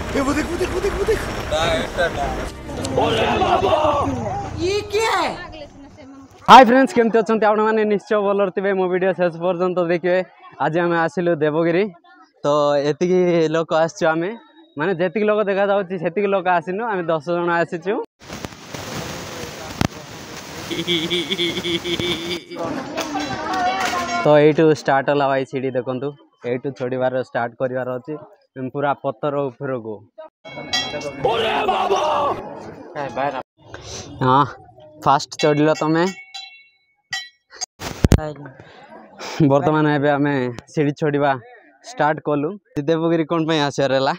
वो देख वो देख वो देख वो देख। ये क्या है? हाय फ्रेंड्स केमती अच्छा आपण मैंने निश्चय भल थे मो वीडियो शेष पर्यंत देखिए। आज आम आसिलु देवगिरी तो एति लोक आम माने जी लोक देखा जाती लोक आसीनु आम 10 जन आसीचु। तो यू स्टार्ट है भाई सीढ़ी देखु यू चढ़ार स्टार्ट करार अच्छी पूरा पत्थर ऊपर को। हाँ फास्ट चढ़ल तुम्हें बर्तमान एबे आमे सीढ़ी चढ़ा स्टार्ट कलु। देवगिरी कौन पे आसर है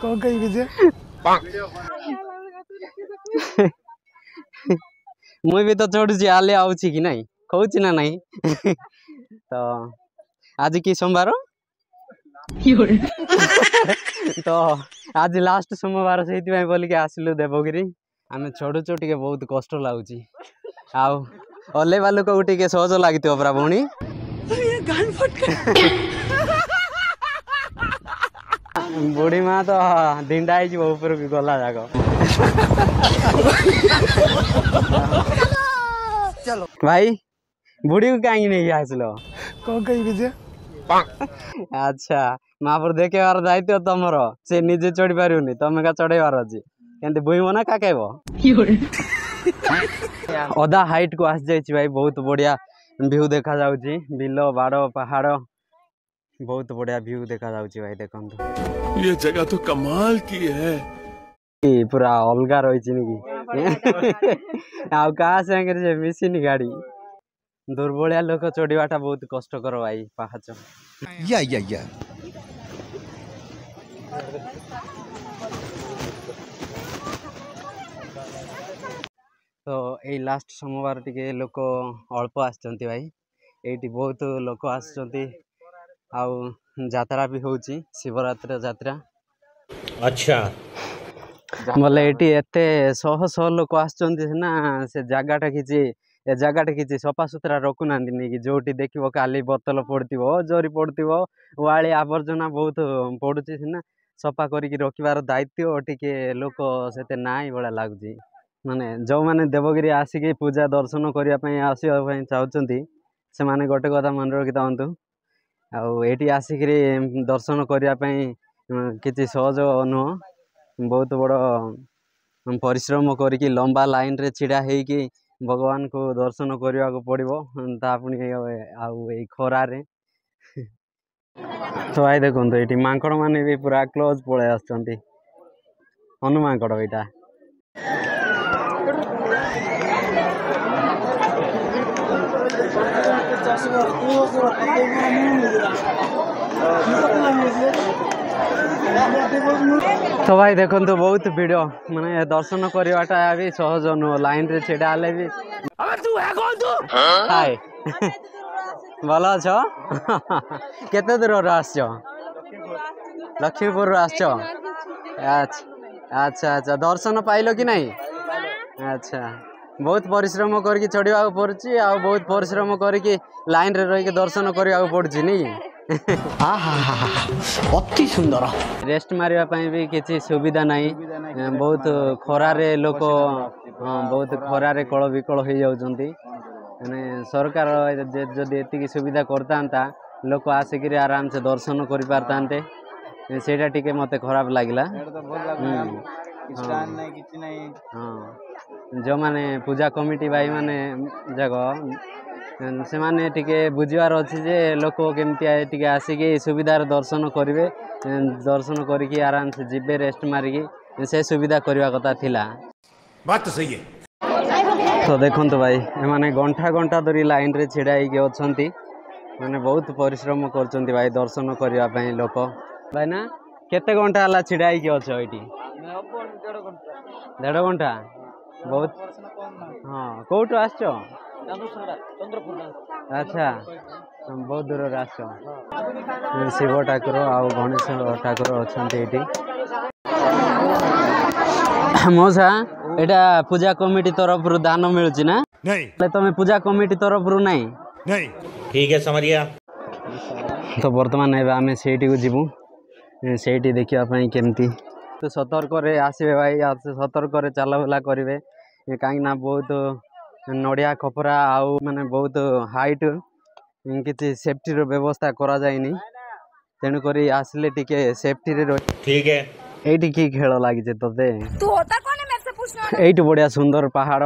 कौन कही जे मुई भी तो चढ़ुची आले आउची कि नहीं कहूची ना नहीं। तो आज की सोमवार तो आज लास्ट सोमवार से बोल के आसिलु देवगिरी आमे चढ़ुचु टिके बहुत कष्ट लगुच आउ ओल्लेवा लोक टिके सहज लगी परा भौणी। बुढ़ी माँ तो ढिंडा ऊपर की गला जाग। चलो भाई बुढ़ी को कहीं नहीं आसलो कौन कही जे अच्छा माँ पर देखे बार दायित्व तुमर से निजे चढ़ी पारूनी तुम का चढ़ेबार अच्छी केमती बुईब ना काकेब। अधा हाइट को आसी जाइए भाई बहुत बढ़िया व्यू देखा जाउची बिल बाड़ पहाड़ बहुत बढ़िया व्यू देखा जाउची भाई देखंतु ये जगह तो कमाल की है पूरा अलगा रही आ कहा से मिसिनी गाड़ी दुर्बलिया लोक चढ़ाटा बहुत कष्टकर भाई पाहाच। या तो यही लास्ट सोमवार टिके लोक अल्प आसचंती भाई ये बहुत लोक आसचंती आउ जात्रा भी होची शिवरात्रि जात्रा। अच्छा बोले ये एते शह शह लोक आसचंती ना से जगटा किसी सफा सुतरा रखुना कि जोटी देखो काली बोतल पड़ो जरी पड़ो वाली आवर्जना बहुत पड़ुची सीना सफा करके रखिबार दायित्व टिके लोक से ना भाया लगुच। माने जो मैंने देवगिरी आसिक पूजा दर्शन करने आसवाई चाहते से माने गोटे कथा मन रखी था आठी आसिक दर्शन करने किसी सहज नुह बहुत बड़ परिश्रम करके लंबा लाइन रे छिड़ा होगी भगवान को दर्शन करने को पड़ो पुणी आउ खरारे। तो भाई देखो ये मांकड़ मैंने भी पूरा क्लोज पड़े आसुँच हनुमांकड़ यहाँ तो भाई देखो तो बहुत भिड़ माने दर्शन करवाटा भी सहज नुह लाइन रे छेड़ा हेले भी हाय भल अछ केते दूर आस लक्ष्मीपुर आस अच्छा अच्छा दर्शन पाइल कि नहीं। अच्छा बहुत परिश्रम करके चढ़ा पड़ी आ बहुत परिश्रम करके लाइन रे रही दर्शन करने पड़ी नहीं। अति सुंदर रेस्ट मारिया भी किसी सुविधा नहीं बहुत खरारे लोक बहुत खरारे कल विकल हो जाउछंती माने सरकार जदि एतिकी सुविधा करता लोक आसिक आराम से दर्शन कर पारतांते सेटा टिके मते खराब लागला। हाँ जो माने पूजा कमिटी भाई माने जगह से माने टिके बुझिबार अछि जे लोक केमती टिके आसिके सुविधार दर्शन करेंगे दर्शन करके आराम से जीवे रेस्ट मारिकी से सुविधा करवा कथा थिला। बात तो सही है। तो देखो भाई माने घंटा घंटा धरी लाइन रे छिड़ा होती माने बहुत परिश्रम कर भाई दर्शन करने लोक भाई ना केते घंटा है छिड़ा अच्छे ये 1.5 घंटा बहुत हाँ कौटू आस अच्छा बहुत दूर आस शिव ठाकुर आउ गणेश ठाकुर अच्छा ये मौसा यहाँ पूजा कमिटी तरफ दान मिलूँ ना नहीं तुम पूजा कमिटी तरफ नहीं ठीक है समरिया। तो बर्तमान आम से जीवु से देखापी केमती तो सतर्क आसबे भाई सतर्क चलाबुला करेंगे कहीं बहुत नड़िया खपरा आउ माने बहुत हाइट किसी सेफ्टी व्यवस्था करा जाइनी तेणुक आसले टिके सेफ्टी रे ठीक है एटी की खेल लगी तोते एट बढ़िया सुंदर पहाड़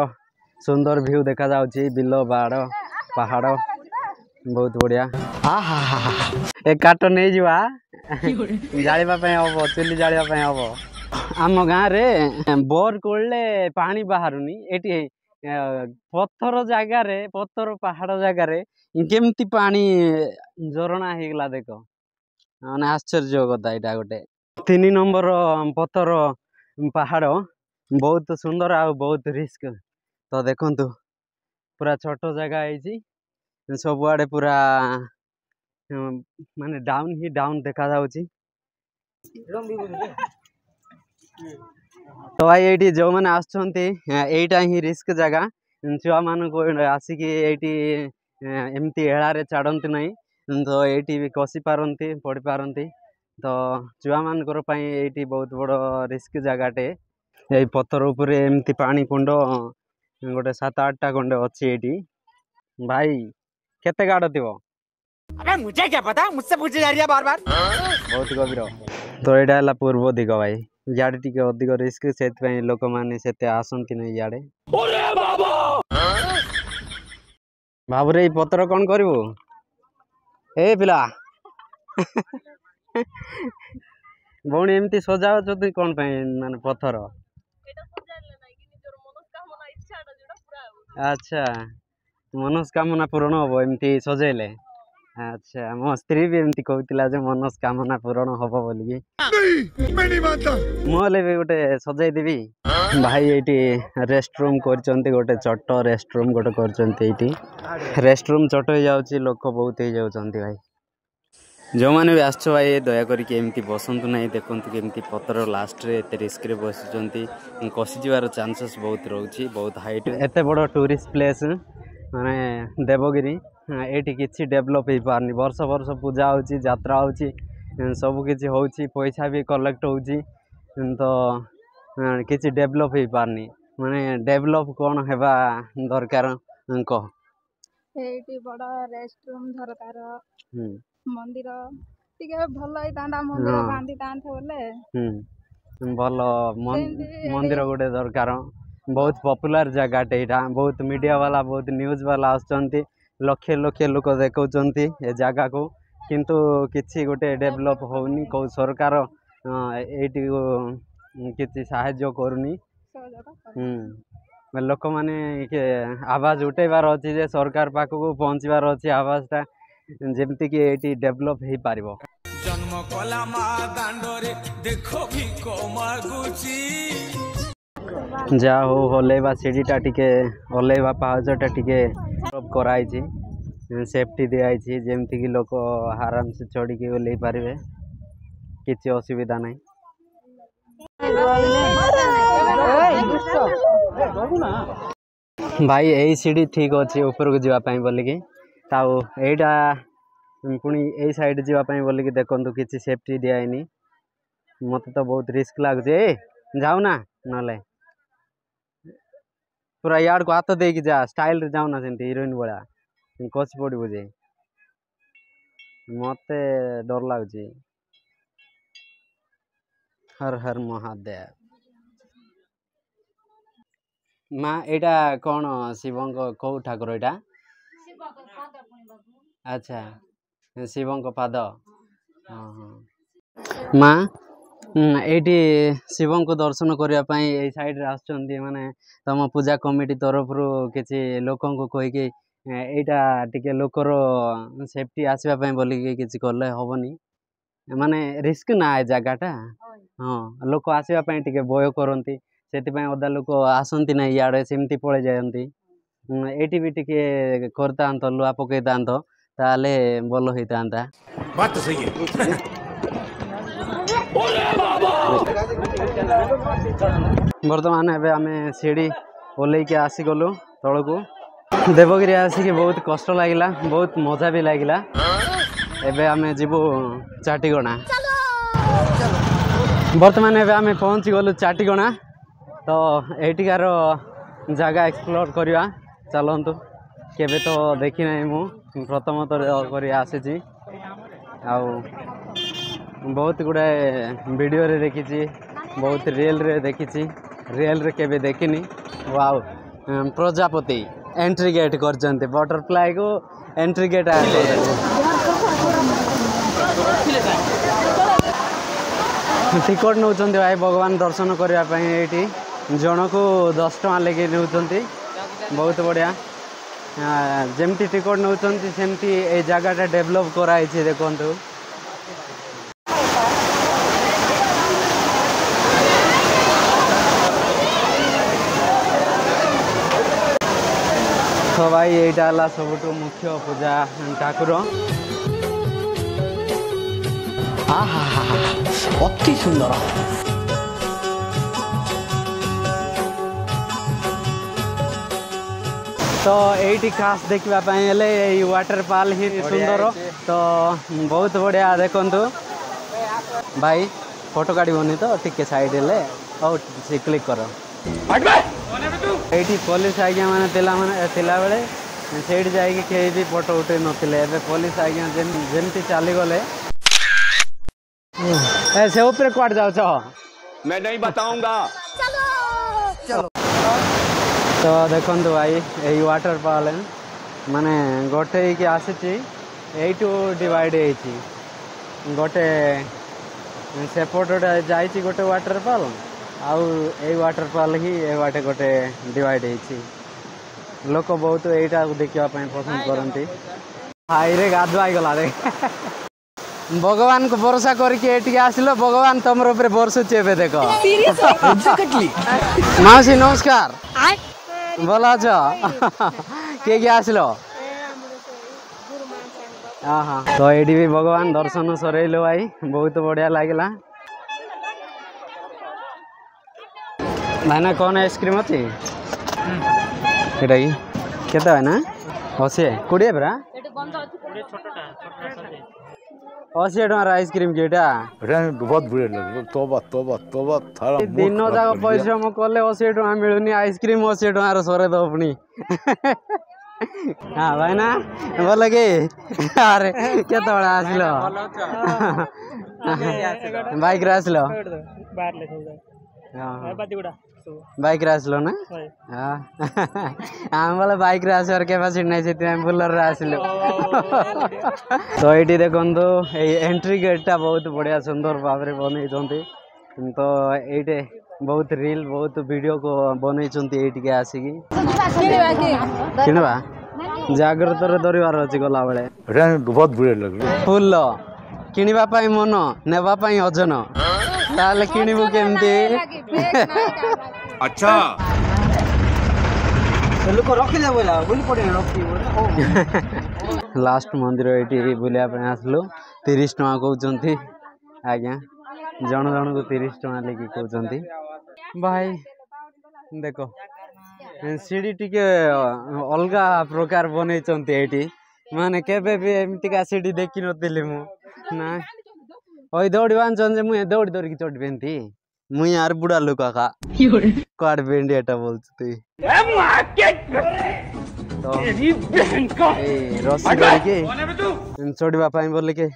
सुंदर व्यू देखा जाउची बिलो बाड़ पहाड़ बहुत बढ़िया एक काट नहीं जीवा जालिबा हम चुली जालिबा हम आम गाँव रे बोर कोड़े पानी बाहरुनी एटी पत्थर जगार पत्थर पहाड़ जगार केमती पानी झरणा होगला देख माने आश्चर्य कथा यहाँ गोटे 3 नंबर पत्थर पहाड़ बहुत सुंदर आ बहुत रिस्क तो देखंतु पूरा छोट जगह है सबुआड़े पूरा माने डाउन ही डाउन देखा जाउची तो भाई ये जो मैंने आसटा ही रिस्क जगह छुआ मान को आसिक एमती एड़ारे छाड़ती ना तो ये भी कषि पारती पड़ पारती तो छुआ मानकर ये बहुत बड़ रिस्क जगहटे ये पत्थर उपर एमती पानी कुंड गोटे 7-8टा खंडे अच्छी ये भाई केते गाड़ थी अबे मुझे क्या पता मुझसे पूछे जा रही है बार बार बहुत गभीर तो यहाँ है पूर्व दिग भाई इे टी अधिक रिस्क से लोक मैंने आसती नहीं इे बाबूरे ये पत्र कौन करू ए पिला भौणी एमती सजाओ कौन माने पत्थर अच्छा मनस्कामना पूरण हम एमती सजेले अच्छा मो स्त्री भी एमती कहूला मनस्कामना पूरण हम बोलिकी मुझे भी गोटे सजाई देवी भाई ये रेस्टरूम कर गोटे चट रेस्टरूम गोटे कर रेस्टरूम चट हो जाऊँगी लोक बहुत हो जाऊँगी भाई जो मैंने भी आस भाई दया करके बसतु ना देखु केमती पत्थर लास्ट रे एत रिस्क रे बसुँच कषिजार चांसेस बहुत रोचे बहुत हाइट एत बड़ टूरिस्ट प्लेस माने देवगिरी ये किसी डेभलप हो पारनी वर्ष वर्ष पूजा होची यात्रा होची सब किसी होची पैसा भी कलेक्ट होची तो किसी डेभलप हो पारनी माने डेभलप कौन हेबा दरकार कह एटी बड़ रेस्टरूम दरकार मंदिर टिके भल होता मंदिर बांधी तांते बोले भल मंदिर गोटे दरकार बहुत पॉपुलर जगहटे यहाँ बहुत मीडिया वाला बहुत न्यूज वाला आसुँच लक्षे लक्षे लोक देखुंत ए जगह को किंतु किसी गोटे डेभलप होनी कौ सरकार ये किसी साहाय्य करूनी लोक मैंने आवाज उठेबार अच्छी जे सरकार पाखक पहुँचबार अच्छी आवाजटा जमती कि ये डेभलप हो पार जन्म कला मा दांडरे देखो भी जा हो हलैवा सीढ़ीटा टिके हलैवा पाहाचटा टिके कराई सेफ्टी दिखाई जमती कि लोक आराम से चढ़ी के ओल्लै पारे किसी असुविधा नहीं भाई यही सीढ़ी ठीक अच्छे ऊपर को जावाई बोलिकी ताऊ एटा पुणी यही साइड जावाई बोलिकी देखु किसी सेफ्टी दिखाई मत तो बहुत रिस्क लगुचे जाऊना ना पूरा यार को हाथ देकी जा स्टाइल रे जाऊना से हिरोइन भाया कषि पड़ू जे मत डर लगुच हर हर महादेव माँ यहाँ कौन शिव कौ ठाकुर यहाँ अच्छा शिव पाद माँ ये शिव को दर्शन करने ये साइड आसुँच माने तुम पूजा कमिटी तरफ किसी लोक कहीकि यहाँ टिके लोकर सेफ्टी आसवाई बोलिकी किसी कले हेनी माने रिस्क ना ए जगहटा हाँ लोक आसवाई टिके भय करती से अदा लोक आसती ना इे सेमती पड़े जाती ये भी टिके करता लुआ पकई था ताले भल होता बात तो सही है बर्तमान एवं आम सीढ़ी ओल्लैके आसीगलु तल को देवगिरी आसिक बहुत कष्ट लगिला बहुत मजा भी लगिला एबे आम जीवु चाटीगणा बर्तमान एवं आम पहुँची गलु चाटिगणा तो एटिकार जगह एक्सप्लोर करवा चलतु केबे तो देखी ना मु प्रथम कर आसी बहुत गुड़ाए वीडियो रे देखी बहुत रियल रे देखी रियल रे केबे देखिनी वाओ प्रजापति एंट्री गेट कर बटरफ्लाई को एंट्री गेट टिकट नौ भाई भगवान दर्शन करने ये जन को 10 टଙ୍କା लेके नौ बहुत बढ़िया जमती टिकट नौ सेमती ए जगह डेवलप कराई देखु तो भाई यहाँ सबुठ मुख्य पूजा ठाकुर अति सुंदर तो यही खास देखापी वाटरफॉल ही सुंदर तो बहुत बढ़िया देखु भाई फोटो काढ़नी तो टिके साइड ले से क्लिक कर ये पुलिस आज्ञा मैंने बेले से कहीं भी फोटो उठे नथिले पुलिस आज्ञा जमती चलीगले से ऊपर क्वाड जाओ मैं नहीं बताऊंगा। चलो तो देखो भाई यही वाटरफॉल माने गोटे की आसी डिवाइड गोटे सेपट जाइए गोटे वाटरफॉल आउ ए वाटरफॉल ही ए बाटे गोटे डिवाइड लोक बहुत यहीटा देखापी पसंद करती हाई रे गाधुआ गला देख भगवान को भरोसा करके आसिल भगवान तुम ऊपर बरसुचे देख माउसी नमस्कार भल अच किए आसिल हाँ तो ये भी भगवान दर्शन सरइल भाई बहुत बढ़िया लगे भाईना कौन आइसक्रीम अच्छी केते भाईना 80 20 परा 80 टकर आइसक्रीम किटा बहुत बुरे लगे तोबा तोबा तोबा थारा दिन जाक परिश्रम कले 80 टका मिलूनी आइसक्रीम 80 टकर सरे दो अपनी हाँ भाईना बोल कि अरे केत आसिल बाइक रे आसिल बाइक रे आसिल ना आम बोले बाइक रे आसवार कैपेसिटी नहीं से बुलर रे आसिलु तो ये देखो एंट्री गेटा बहुत बढ़िया सुंदर भाव में बनई तो ये बहुत रील बहुत वीडियो को बनई ये आसिकी किणवा जाग्रत धरवार अच्छी गला बेले बहुत बुरे लगे फुल किणवाई मन नेवाई ओजन ताले किणबू केमती अच्छा लोक रखिले बोला बुली पड़े रखी लास्ट मंदिर ये बुलाया आसलु 30 टका कहते आज्ञा जन जन को 30 टका लेकिन कहते भाई देख सीढ़ी टिके अलग प्रकार बनई माने केबे भी एमतिका सीढ़ी देखी नी मु ना ओई दौड़ी बांधे मुझे दौड़ी दौड़ी चढ़ पेंती मुई यार बुढ़ा लोक का काट पेंटी एटा बोल रस्सी करके चढ़वा बोल के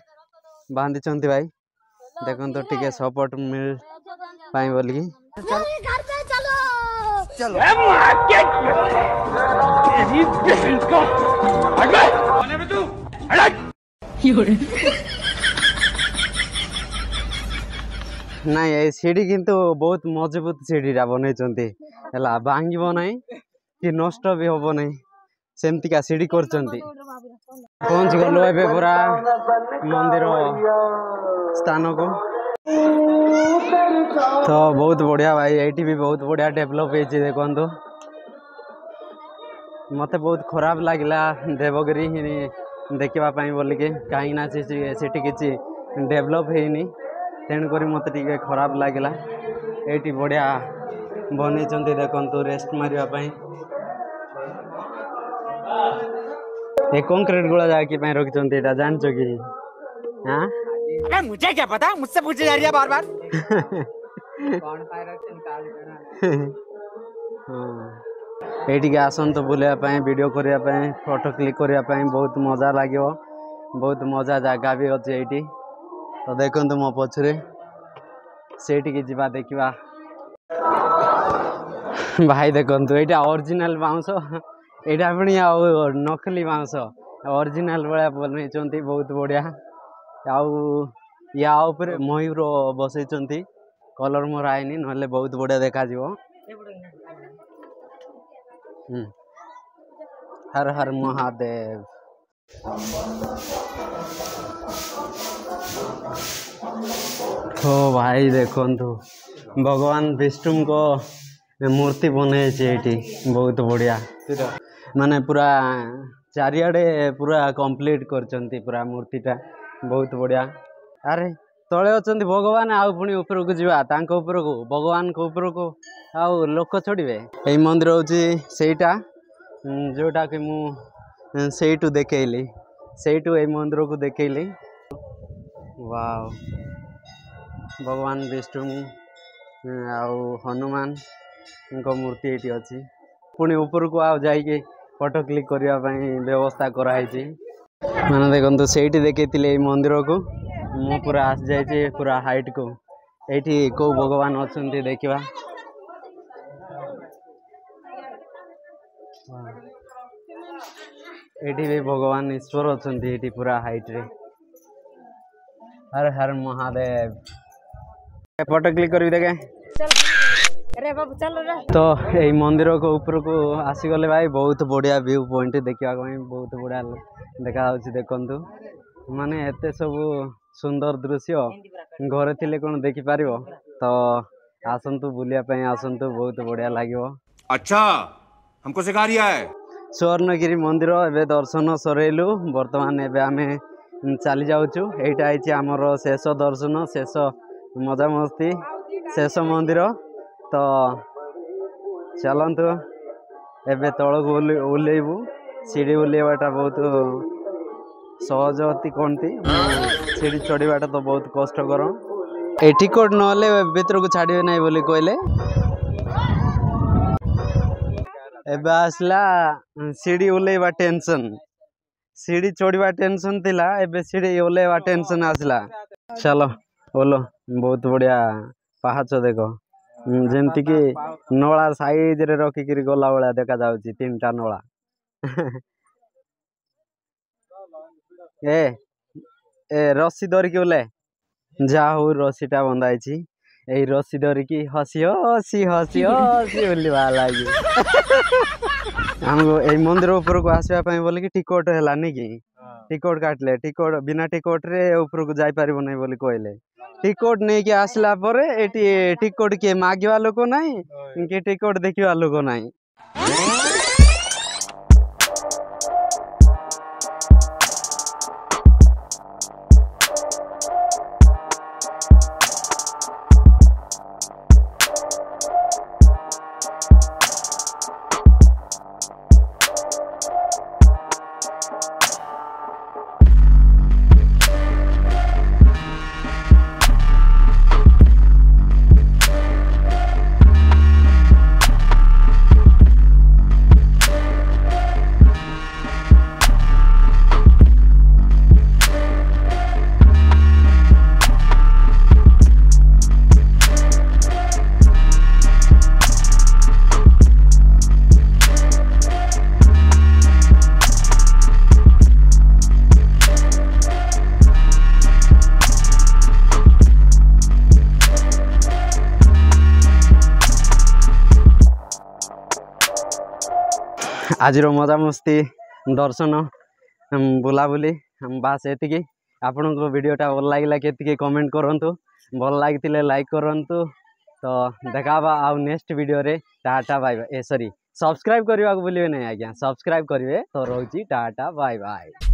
बांधी भाई देखो तो टिके सपोर्ट मिल पाई बोल की चलो ना ये सीढ़ी किंतु बहुत मजबूत सीढ़ी बनई भांगब ना कि नष्ट भी हम ना सेमतिका सीढ़ी कर पहुँच गलु ए पूरा मंदिर स्थान को तो बहुत बढ़िया भाई ये भी बहुत बढ़िया डेवलप होती देखु मत बहुत खराब लगला देवगिरी ही देखापी बोल के कहीं किसी डेवलप होनी तेणुक मत टे खराब लगला ये बढ़िया बनई देखु रेस्ट मारे ये कंक्रीट गुड़ा जाकि रखी जान कि हाँ अरे मुझे क्या पता, मुझसे पूछे जा रही है बार बार। ଏଇଠିକି ଆସନ୍ତୁ ବୁଲିବା ପାଇଁ, ଭିଡ଼ିଓ କରିବା ପାଇଁ, ଫଟୋ କ୍ଲିକ୍ କରିବା ପାଇଁ ବହୁତ ମଜା ଲାଗିବ। ବହୁତ ମଜା ଜାଗା ବି ଅଛି ଏଇଠି। ତ ଦେଖନ୍ତୁ ମୋ ପଛରେ, ସେଇଠିକି ଯିବା ଦେଖିବା। ଭାଇ ଦେଖନ୍ତୁ ଏଇଟା ଅରିଜିନାଲ ବାଉଁଶ, ଏଇଟା ପୁଣି ଆଉ ନକଲି ବାଉଁଶ, ଅରିଜିନାଲ ଭଳିଆ ବନେଇଛନ୍ତି, ବହୁତ ବଢ଼ିଆ। ଆଉ ୟା ଉପରେ ମୟୂର ବସେଇଛନ୍ତି, କଲର୍ ମରା ହେଇନି, ନହେଲେ ବହୁତ ବଢ଼ିଆ ଦେଖାଯିବ। हर हर महादेव। तो भाई देखंतु भगवान विष्णु को मूर्ति बने बहुत बढ़िया, माने पूरा चारियाडे पूरा कंप्लीट करचंती पूरा मूर्तिटा, बहुत बढ़िया। अरे तले अछंती भगवान, आउ पुणी ऊपर को जीवा, तांको ऊपर को भगवान को ऊपर को आउ लोक छोड़िबे। एई मंदिर होची सेटा जोटा कि मु सेठू देखैली, सेठू एई मंदिर को देखैली। वाव, भगवान विष्णु आउ हनुमान को मूर्ति एटी अछि। पुणी ऊपर को आउ जाइके फोटो क्लिक करबा पई व्यवस्था कराई छी। माने देखंतु सेठी देखैतिले एई मंदिर को, मु पूरा आस जाइछे पूरा हाइट को। एठी को भगवान अछंती देखिबा। एठी भी भगवान ईश्वर अछंती एठी पूरा हाइट रे। हर हर महादेव। फोटो क्लिक करबी देखे। अरे बाबू चल रे। तो यही मंदिर को ऊपर को आसी गले भाई, बहुत बढ़िया व्यू पॉइंट देखा, बहुत बढ़िया देखा। देखंतु माने एते सब सुंदर दृश्य घरे थिले कोन देखि पारिबो। तो आसंतु बुलिया पई आसंतु, बहुत बढ़िया लागिवो। अच्छा हमको सिखा रिया है। स्वर्णगिरी मंदिर एबे दर्शन सरेलु, वर्तमान एबे आमे चली जाउछु। एटा आइछि हमर शेष दर्शन, शेष मजा मस्ती, शेष मंदिर। तो चलतु एबे तलक ओल्लेबू। सीढ़ी ओल्लेबाटा बहुत सहज अति कहती, सीढ़ी चढ़ाटा तो बहुत कष्टकर। ए टिकट नले भीतर को छाड़े ना बोली कहले। एबे आसला सीढ़ी ओल्लेबा टेंशन, सीढ़ी चढ़ा टेंशन थिला, एबे सीढ़ी ओल्लेबा टेंशन आसला। चलो बोलो, बहुत बढ़िया पाहाच देख, जेमती कि नला साइज रे रखिक गला भाया देखा जाउची, 3टा नला। ए रस्सी धरिकी ओले जा हो, रस्सीटा बंधाई, यही रस्सी धरिकी हसी हसी हसी हसी बोली लगी। हमको यही मंदिर ऊपर को आसवाई बोले कि टिकट है कि टिकट काटले, टिकट बिना टिकट रे ऊपर को जाई पारिबो नै बोली कहले। टिकट नहीं कि आसला परे एटी टिकट के मागिवा लोक नहीं कि टिकट देखिवा लोक नहीं। आज मजा मस्ती दर्शन बुलाबुली बास एतिकी। आपण को वीडियोटा भल लगे के कमेंट करंतु, भल लगी लाइक करंतु। तो देखा आउ नेक्स्ट वीडियो रे। Tata bye bye. Sorry subscribe करने को भूलिए नहीं आज्ञा, सब्सक्राइब करेंगे। तो रोची टाटा बाय बाय।